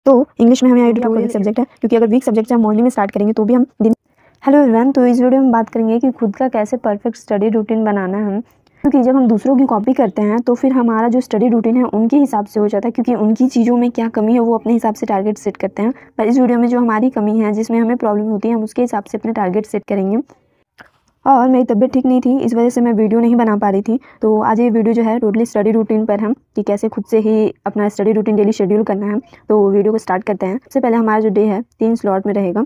तो इंग्लिश में हमें आई वीक सब्जेक्ट है, क्योंकि अगर वीक सब्जेक्ट से हम मॉर्निंग में स्टार्ट करेंगे तो भी हम दिन। हेलो एवरीवन, तो इस वीडियो में बात करेंगे कि खुद का कैसे परफेक्ट स्टडी रूटीन बनाना है। क्योंकि जब हम दूसरों की कॉपी करते हैं तो फिर हमारा जो स्टडी रूटीन है उनके हिसाब से हो जाता है, क्योंकि उनकी चीज़ों में क्या कमी है वो अपने हिसाब से टारगेट सेट करते हैं। पर इस वीडियो में जो हमारी कमी है, जिसमें हमें प्रॉब्लम होती है, हम उसके हिसाब से अपने टारगेट सेट करेंगे। और मेरी तबीयत ठीक नहीं थी, इस वजह से मैं वीडियो नहीं बना पा रही थी। तो आज ये वीडियो जो है टोटली स्टडी रूटीन पर है कि कैसे खुद से ही अपना स्टडी रूटीन डेली शेड्यूल करना है। तो वीडियो को स्टार्ट करते हैं। सबसे पहले हमारा जो डे है 3 स्लॉट में रहेगा,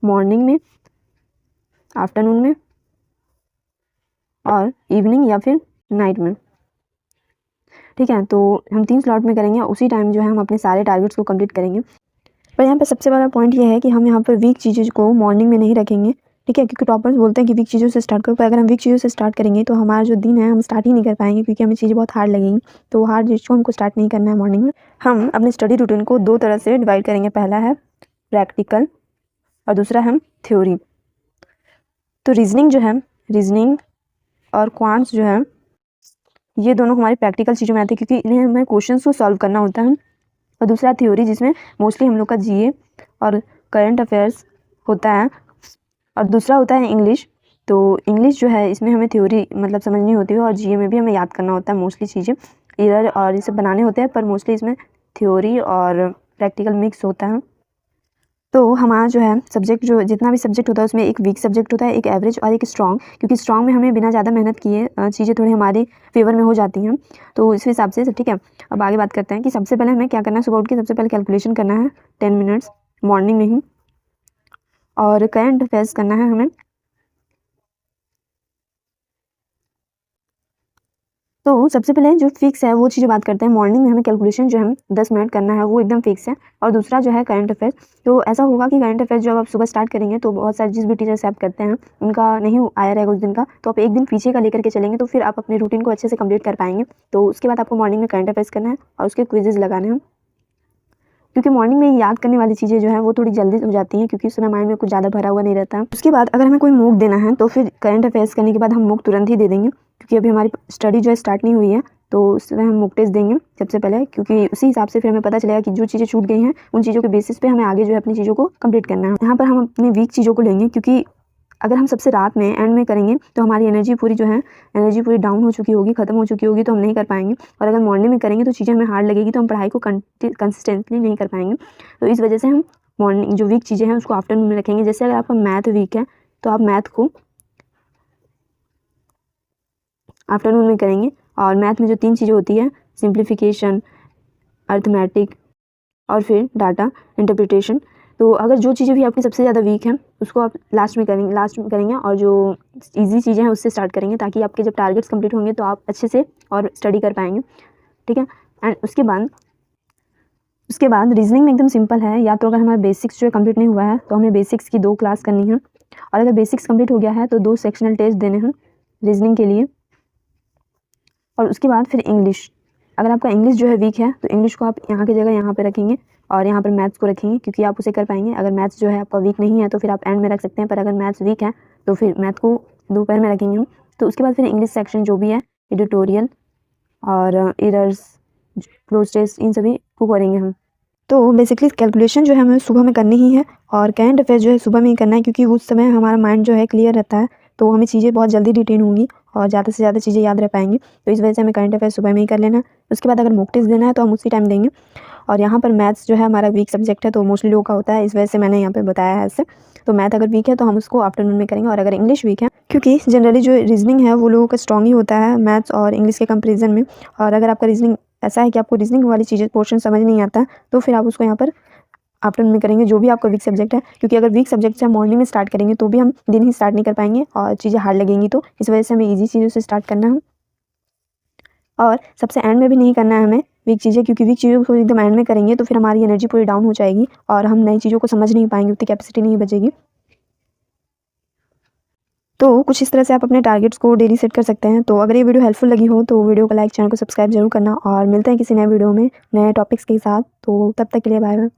मॉर्निंग में, आफ्टरनून में और इवनिंग या फिर नाइट में। ठीक है, तो हम 3 स्लॉट में करेंगे। उसी टाइम जो है हम अपने सारे टारगेट्स को कंप्लीट करेंगे। पर यहाँ पे सबसे बड़ा पॉइंट ये है कि हम यहाँ पर वीक चीज़ों को मॉर्निंग में नहीं रखेंगे। ठीक है, क्योंकि टॉपर्स बोलते हैं कि वीक चीज़ों से स्टार्ट करो, पर अगर हम वीक चीज़ों से स्टार्ट करेंगे तो हमारा जो दिन है हम स्टार्ट ही नहीं कर पाएंगे, क्योंकि हमें चीज़ें बहुत हार्ड लगेंगी। तो हार्ड चीज़ को हमको स्टार्ट नहीं करना है मॉर्निंग में। हम अपने स्टडी रूटीन को 2 तरह से डिवाइड करेंगे। पहला है प्रैक्टिकल और दूसरा है थ्योरी। तो रीजनिंग जो है, रीजनिंग और क्वांट्स जो है, ये दोनों हमारी प्रैक्टिकल चीज़ों में आती है, क्योंकि इन्हें हमें क्वेश्चंस को सॉल्व करना होता है। और दूसरा थ्योरी, जिसमें मोस्टली हम लोग का जीए और करंट अफेयर्स होता है। और दूसरा होता है इंग्लिश। तो इंग्लिश जो है, इसमें हमें थ्योरी मतलब समझनी होती है और जीए में भी हमें याद करना होता है मोस्टली चीज़ें। एरर और ये सब बनाने होते हैं, पर मोस्टली इसमें थ्योरी और प्रैक्टिकल मिक्स होता है। तो हमारा जो है सब्जेक्ट, जो जितना भी सब्जेक्ट होता है उसमें एक वीक सब्जेक्ट होता है, एक एवरेज और एक स्ट्रॉन्ग। क्योंकि स्ट्रॉन्ग में हमें बिना ज़्यादा मेहनत किए चीज़ें थोड़ी हमारे फेवर में हो जाती हैं। तो इस हिसाब से ठीक है। अब आगे बात करते हैं कि सबसे पहले हमें क्या करना है। सुबह उठ के सबसे पहले कैलकुलेशन करना है 10 मिनट्स मॉर्निंग में ही, और करंट अफेयर्स करना है हमें। तो सबसे पहले जो फिक्स है वो चीज़ बात करते हैं। मॉर्निंग में हमें कैलकुलेशन जो है 10 मिनट करना है, वो एकदम फिक्स है। और दूसरा जो है करंट अफेयर्स। तो ऐसा होगा कि करंट अफेयर्स जब आप सुबह स्टार्ट करेंगे तो बहुत सारे जिस भी टीचर से आप करते हैं उनका नहीं आया रहेगा उस दिन का, तो आप एक दिन पीछे का लेकर के चलेंगे, तो फिर आप अपने रूटीन को अच्छे से कंप्लीट कर पाएंगे। तो उसके बाद आपको मॉर्निंग में करंट अफेयर्स करना है और उसके क्विजेज लगाने हैं, क्योंकि मॉर्निंग में याद करने वाली चीज़ें जो है वो थोड़ी जल्दी हो जाती हैं, क्योंकि उस समय माइंड में कुछ ज़्यादा भरा हुआ नहीं रहता है। उसके बाद अगर हमें कोई मूक देना है तो फिर करंट अफेयर्स करने के बाद हम मूक तुरंत ही दे देंगे, क्योंकि अभी हमारी स्टडी जो है स्टार्ट नहीं हुई है। तो उसमें हम मूक टेस्ट देंगे सबसे पहले, क्योंकि उसी हिसाब से फिर हमें पता चलेगा कि जो चीज़ें छूट गई हैं उन चीज़ों के बेसिस पे हमें आगे जो है अपनी चीज़ों को कंप्लीट करना है। यहाँ पर हम अपनी वीक चीज़ों को लेंगे, क्योंकि अगर हम सबसे रात में एंड में करेंगे तो हमारी एनर्जी पूरी जो है, एनर्जी पूरी डाउन हो चुकी होगी, ख़त्म हो चुकी होगी, तो हम नहीं कर पाएंगे। और अगर मॉर्निंग में करेंगे तो चीज़ें हमें हार्ड लगेगी, तो हम पढ़ाई को कंसिस्टेंटली नहीं कर पाएंगे। तो इस वजह से हम मॉर्निंग जो वीक चीज़ें हैं उसको आफ्टरनून में रखेंगे। जैसे अगर आपका मैथ वीक है तो आप मैथ को आफ्टरनून में करेंगे। और मैथ में जो 3 चीज़ें होती है, सिंप्लीफिकेशन, अर्थमेटिक और फिर डाटा इंटरप्रिटेशन। तो अगर जो चीज़ें भी आपकी सबसे ज़्यादा वीक हैं उसको आप लास्ट में करेंगे और जो इजी चीज़ें हैं उससे स्टार्ट करेंगे, ताकि आपके जब टारगेट्स कंप्लीट होंगे तो आप अच्छे से और स्टडी कर पाएंगे। ठीक है। एंड उसके बाद रीजनिंग में एकदम सिंपल है। या तो अगर हमारा बेसिक्स जो है कंप्लीट नहीं हुआ है तो हमें बेसिक्स की 2 क्लास करनी है, और अगर बेसिक्स कंप्लीट हो गया है तो 2 सेक्शनल टेस्ट देने हैं रीजनिंग के लिए। और उसके बाद फिर इंग्लिश। अगर आपका इंग्लिश जो है वीक है तो इंग्लिश को आप यहाँ की जगह यहाँ पे रखेंगे और यहाँ पर मैथ्स को रखेंगे, क्योंकि आप उसे कर पाएंगे। अगर मैथ्स जो है आपका वीक नहीं है तो फिर आप एंड में रख सकते हैं, पर अगर मैथ्स वीक है तो फिर मैथ को दोपहर में रखेंगे हम। तो उसके बाद फिर इंग्लिश सेक्शन जो भी है, एडिटोरियल और एरर्स, क्लोज टेस्ट, इन सभी को करेंगे हम। तो बेसिकली कैलकुलेशन जो है हमें सुबह में करनी ही है, और करंट अफेयर्स जो है सुबह में ही करना है, क्योंकि उस समय हमारा माइंड जो है क्लियर रहता है, तो हमें चीज़ें बहुत जल्दी रिटेन होंगी और ज़्यादा से ज़्यादा चीज़ें याद रह पाएंगी। तो इस वजह से हमें करंट अफेयर्स सुबह में ही कर लेना है। उसके बाद अगर मॉक टेस्ट देना है तो हम उसी टाइम देंगे। और यहाँ पर मैथ्स जो है हमारा वीक सब्जेक्ट है, तो मोस्टली लोगों का होता है, इस वजह से मैंने यहाँ पर बताया है ऐसे। तो मैथ अगर वीक है तो हम उसको आफ्टरनून में करेंगे। और अगर इंग्लिश वीक है, क्योंकि जनरली जो रीजनिंग है वो लोगों का स्ट्रॉन्ग ही होता है मैथ्स और इंग्लिश के कंपेरिजन में। और अगर आपका रीजनिंग ऐसा है कि आपको रीजनिंग वाली चीज़ें पोर्शन समझ नहीं आता, तो फिर आप उसको यहाँ पर आफ्टरनून में करेंगे, जो भी आपका वीक सब्जेक्ट है। क्योंकि अगर वीक सब्जेक्ट से हम मॉर्निंग में स्टार्ट करेंगे तो भी हम दिन ही स्टार्ट नहीं कर पाएंगे और चीज़ें हार्ड लगेंगी। तो इस वजह से हमें इजी चीज़ों से स्टार्ट करना है, और सबसे एंड में भी नहीं करना है हमें वीक चीज़ें, क्योंकि वीक चीज़ों को एकदम एंड में करेंगे तो फिर हमारी एनर्जी पूरी डाउन हो जाएगी और हम नई चीज़ों को समझ नहीं पाएंगे, उतनी कैपेसिटी नहीं बचेगी। तो कुछ इस तरह से आप अपने टारगेट्स को डेली सेट कर सकते हैं। तो अगर ये वीडियो हेल्पफुल लगी हो तो वीडियो को लाइक, चैनल को सब्सक्राइब जरूर करना, और मिलते हैं किसी नए वीडियो में नए टॉपिक्स के साथ। तो तब तक के लिए बाय बाय।